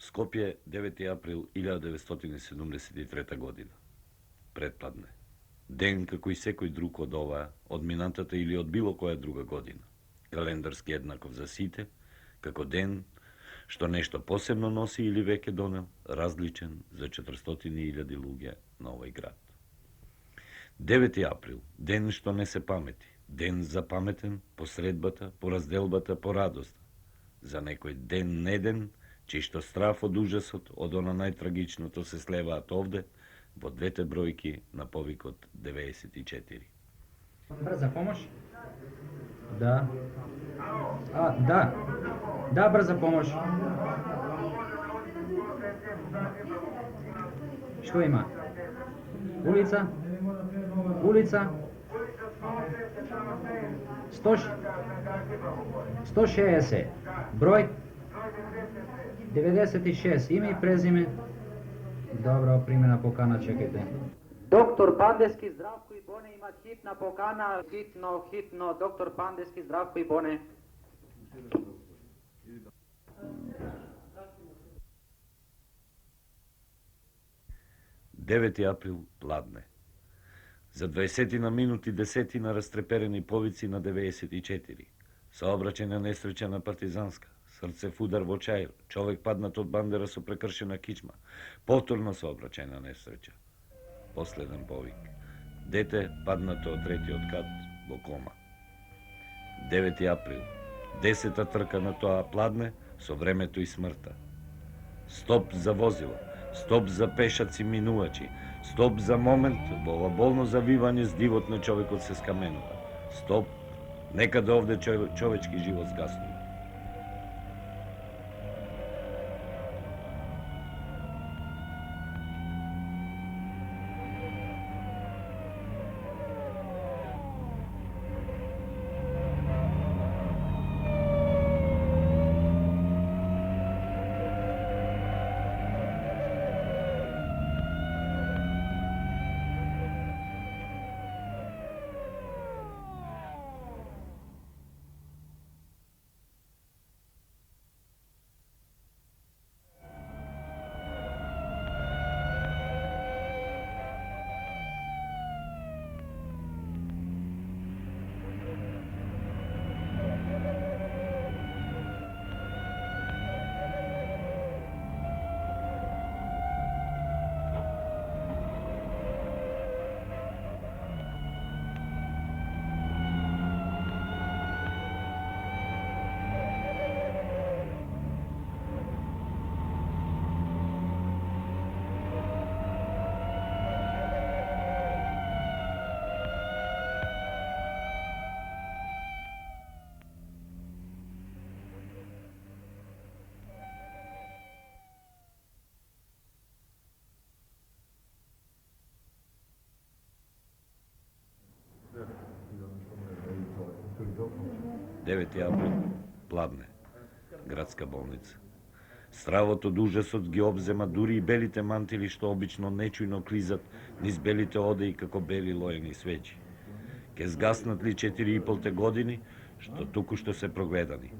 Скопје, 9. април 1973 година. Предпладне. Ден како и секој друг од оваа, од минатата или од било која друга година. Календарски еднаков за сите, како ден што нешто посебно носи или веќе донел, различен за 400.000 луѓе на овој град. 9. април, ден што не се памети, ден запаметен по средбата, по разделбата, по радоста. За некој ден неден, чиј што страф од ужасот, од она најтрагичното се слеваат овде, во двете бројки на повикот 94. Брза помош? Да. Да. Да, брза помош. Што има? Улица? Улица? 160. Број? 96. Име и презиме? Добро, примена покана, чекајте. Доктор Пандески, Здравко и Боне имат хитна покана, хитно, доктор Пандески, Здравко и Боне. Девети април, пладне. За 20 на минути, 10 на растреперени повици на 94. Сообраќајна несреќа на Партизанска. Срце удар во чајр. Човек паднат од бандера со прекршена кичма. Повторно сообраќајна несреќа. Последен повик. Дете паднато од третиот кат во кома. 9. април. 10-та трка на тоа пладне со времето и смртта. Стоп за возила. Стоп за пешаци минувачи. Стоп за момент во ова болно завивање с дивот на човекот се скаменува. Стоп. Некаде овде човечки живот сгаснува. Девети април, пладне, градска болница. Стравот од ужасот ги обзема дури и белите мантили што обично нечујно клизат низ белите одеи како бели лоени свечи. Ке згаснат ли 4,5 години што туку што се прогледани.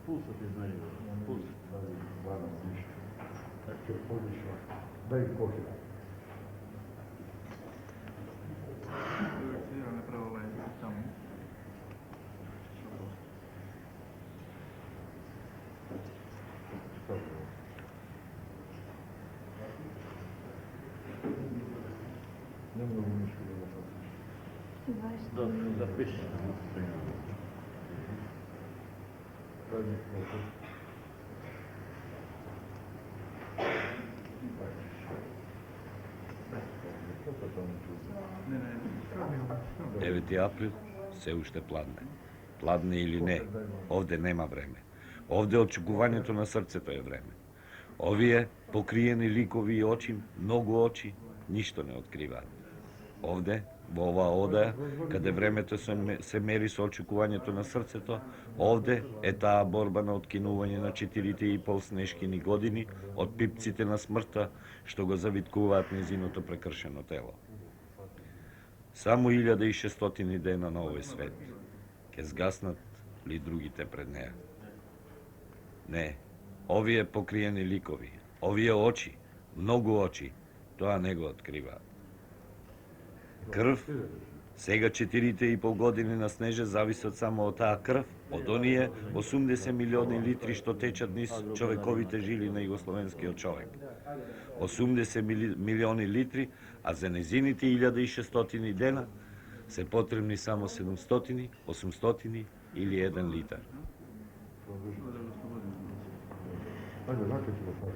Пулсот е знај, пулсот. Ќе подишла, дај кофе. Не много нешто да запишеш. Да, запишеш. Дај ми кофе. Девети април, се уште пладне. Пладне или не, овде нема време. Овде очекувањето на срцето е време. Овие покриени ликови и очи, многу очи, ништо не откриваат. Овде, во оваа одеја, каде времето се мери со очекувањето на срцето, овде е таа борба на откинување на 4,5 снешкини години од пипците на смртта што го завиткуваат незиното прекршено тело. Само 1600 дена на овој свет. Ке згаснат ли другите пред неа? Не, овие покриени ликови, овие очи, многу очи, тоа не го открива. Крв, сега 4,5 години на Снеже зависат само од таа крв, од оние 80 милиони литри што течат низ човековите жили на југословенскиот човек. 80 милиони литри, а за незините 1600 дена се потребни само 700, 800 или 1 литар. Ајде, закачи го сак.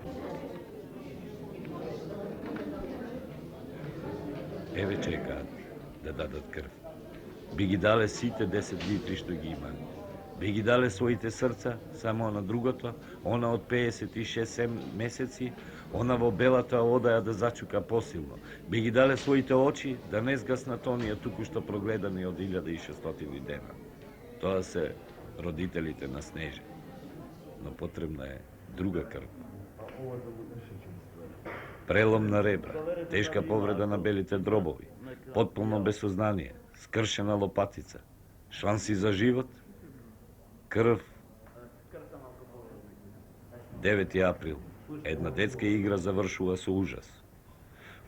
Еве чекаат да дадат крв. Би ги дале сите 10 литри што ги имаат. Би ги дале своите срца, само на другото, она од 56 месеци, она во белата одаја да зачука посилно. Би ги дале своите очи да не згаснат оние туку што прогледани од 1600 дена. Тоа се родителите на Снеже. Но потребна е друга крв. Прелом на ребра, тешка повреда на белите дробови, потполно без сознание, скршена лопатица, шанси за живот, крв. 9 април. Една детска игра завршува со ужас.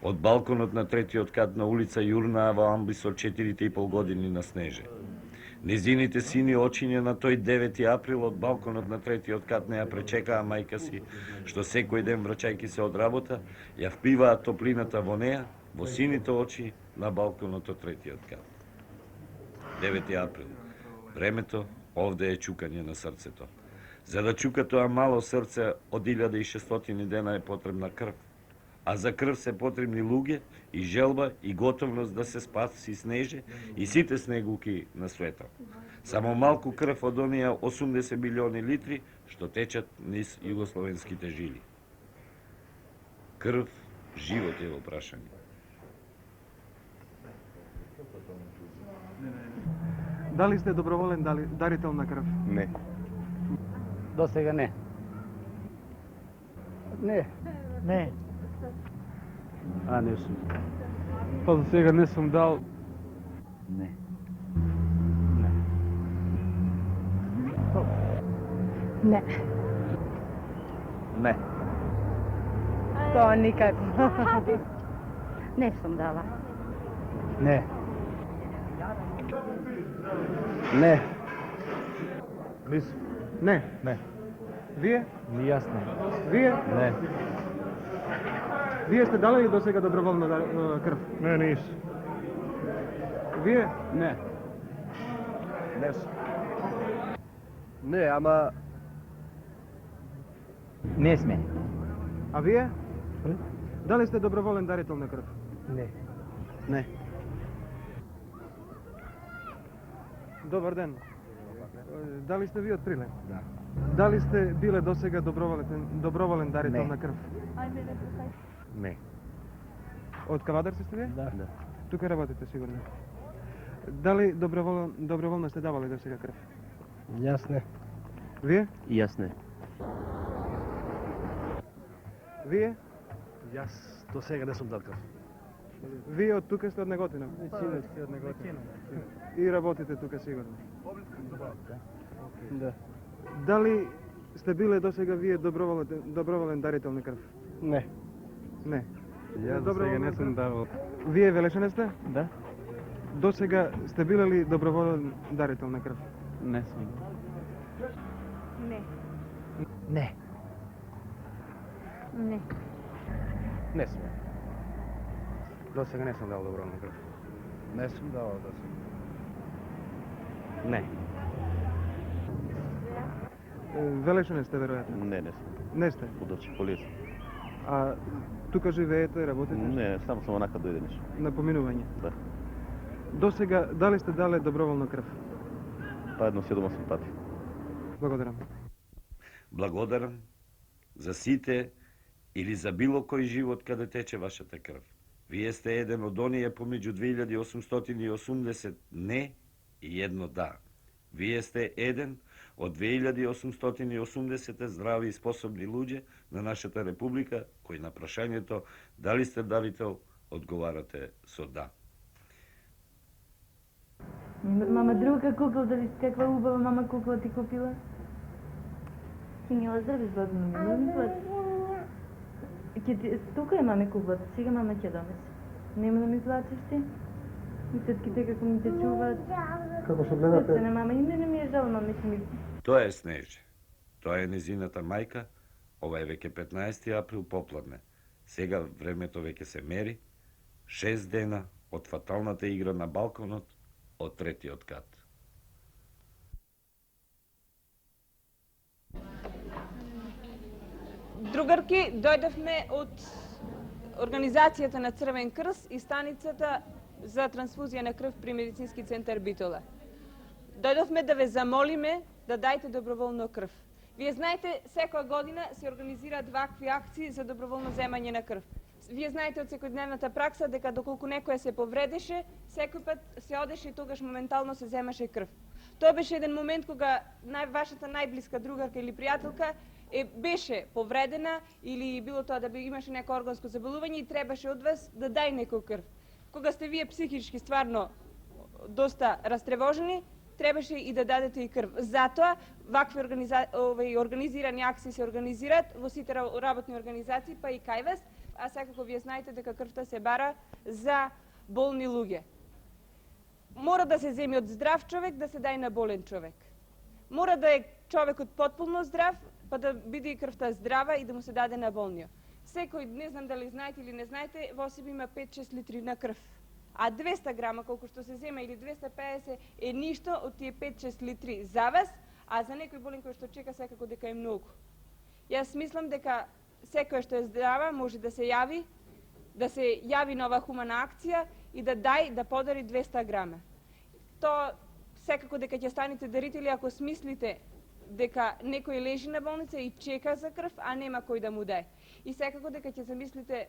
Од балконот на третиот кат на улица Јурна во амби со 4,5 години на Снеже. Незините сини очиња на тој 9 април од балконот на третиот кат не ја пречекаа мајка си, што секој ден враќајќи се од работа, ја впиваа топлината во неа, во сините очи на балконот од третиот кат. 9 април. Времето овде е чукање на срцето. За да чука тоа мало срце од 1600 дена е потребна крв. А за крв се потребни луѓе и желба и готовност да се спаси Снеже и сите снегулки на светот. Само малку крв од оние 80 милиони литри што течат низ југословенските жили. Крв, живот е во прашање. Дали сте доброволен дарител на крв? Не. До сега не. Не. Не. А, не сум. Па до сега не сум дал. Не. Не. Не. Тоа никако. Не сум дала. Не. Не. Нисам. Не. Не. Вие? Ни јасно. Вие? Не. Вие сте дали ли до сега доброволно крв? Не, нисам. Вие? Не. Не сум. Не, ама... Не сме. А вие? Дали сте доброволен дарител на крв? Не. Не. Добар ден. Дали сте ви од Прилеп? Да. Дали сте биле до сега доброволен дарител Не. на крв? Не. Од Кавадар сте вие? Да. Тука работите сигурно. Дали доброволно сте давали до сега крв? Јас не. Вие? Јас не. Вие? Јас до сега не сум дал крв. Вие од тука сте од Неготина? Синот сте од Неготина. И работите тука сигурно? Да. Дали сте биле до сега вие доброволен дарител на крв? Не. Не. Јас до сега не сум давал. Вие велешане сте? Да? До сега сте биле ли доброволен дарител на крв? Не сум. Не. Не. Не. Не сум. До сега не сум дал доброволно крв. Не сум давал до сега. Не. Велешане сте веројатно? Не, не сум. Не сте. Подочи полица. А тука живеете, работите? Не, само сум онака дојденеш. На поминување? Да. До сега дали сте дале доброволно крв? Па едно 7-8 пати. Благодарам. Благодарам за сите или за било кој живот каде тече вашата крв. Вие сте еден од оние помеѓу 2880 не и едно да. Вие сте еден од 2880 здрави и способни луѓе на нашата република, кои на прашањето дали сте дарител одговарате со да. Мама, друга кукла, дали каква убава мама кукла ти купила? Ти не оздравиш бабино ми, но ми плати. Тука е маме купат, сега мама ќе донесе. Нема да ми платиш ти? И тетките како ми те чуваат. Како што Се гледате, на мама и мене ми е жал, маме ќе ми... Тоа е Снеже. Тоа е незината мајка. Ова е веќе 15 април попладне. Сега времето веќе се мери. 6 дена од фаталната игра на балконот од третиот кат. Другарки, дојдовме од организацијата на Црвен крст и станицата за трансфузија на крв при медицински центар Битола. Дојдовме да ве замолиме да дајте доброволно крв. Вие знаете, секоја година се организираат вакви акции за доброволно земање на крв. Вие знаете од секојдневната пракса дека доколку некоја се повредеше, секој пат се одеше и тогаш моментално се земаше крв. Тоа беше еден момент кога вашата најблиска другарка или пријателка беше повредена или било тоа да имаше некој органско заболување и требаше од вас да дај некој крв. Кога сте вие психички стварно доста растревожени, требаше и да дадете и крв. Затоа вакви организирани акции се организираат во сите работни организации, па и кај вас, а секако вие знаете дека крвта се бара за болни луѓе. Мора да се земи од здрав човек, да се дај на болен човек. Мора да е човекот потполно здрав, па да биде и крвта здрава и да му се даде на болниот. Секој, не знам дали знаете или не знаете, во себе има 5-6 литри на крв. А 200 грама, колку што се зема, или 250 е ништо од тие 5-6 литри за вас, а за некој болен кој што чека секако дека е многу. Јас мислам дека секоја што е здрава може да се јави на ова хумана акција и да подари 200 грама. Тоа секако дека ќе станете дарители ако смислите дека некој лежи на болница и чека за крв, а нема кој да му дај. И секако дека ќе замислите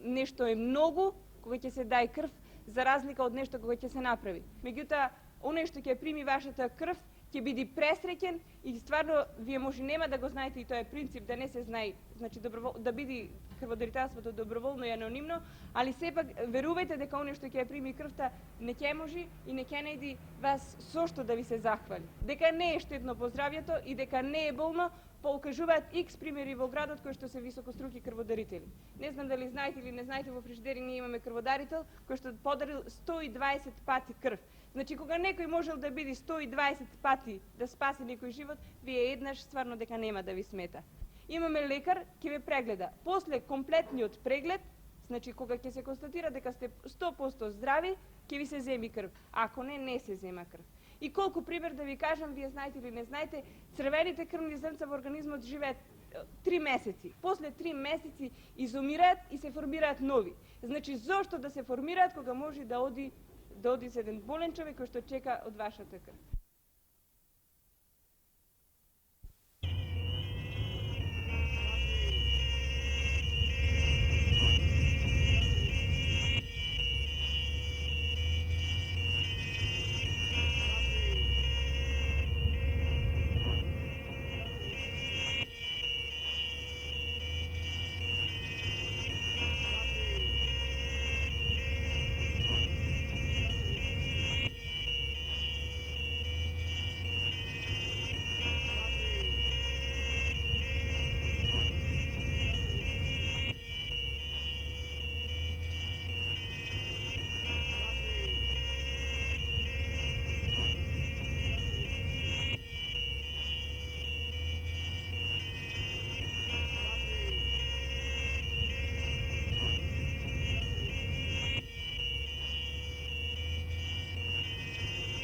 нешто е многу кога ќе се дај крв, за разлика од нешто кога ќе се направи. Меѓутоа, оној што ќе прими вашата крв, ќе биде пресреќен и стварно вие може нема да го знаете и тоа е принцип да не се знае, значи да биде крводарителството доброволно и анонимно, али сепак верувајте дека оној што ќе прими крвта не ќе може и не ќе најди вас со што да ви се захвали. Дека не е штетно по здравјето и дека не е болно, покажуваат X примери во градот кои што се високоструки крводарители. Не знам дали знаете или не знаете, во фрижидери ние имаме крводарител кој што подарил 120 пати крв. Значи, кога некој можел да биде 120 пати да спаси некој живот, вие еднаш стварно дека нема да ви смета. Имаме лекар, ќе ве прегледа. После комплетниот преглед, значи кога ќе се констатира дека сте 100% здрави, ќе ви се земи крв. Ако не, не се зема крв. И колку пример да ви кажам, вие знаете или не знаете, црвените крвни зрнца во организмот живеат 3 месеци. После 3 месеци изумираат и се формираат нови. Значи, зошто да се формираат кога може да оди еден болен човек кој што чека од вашата крв?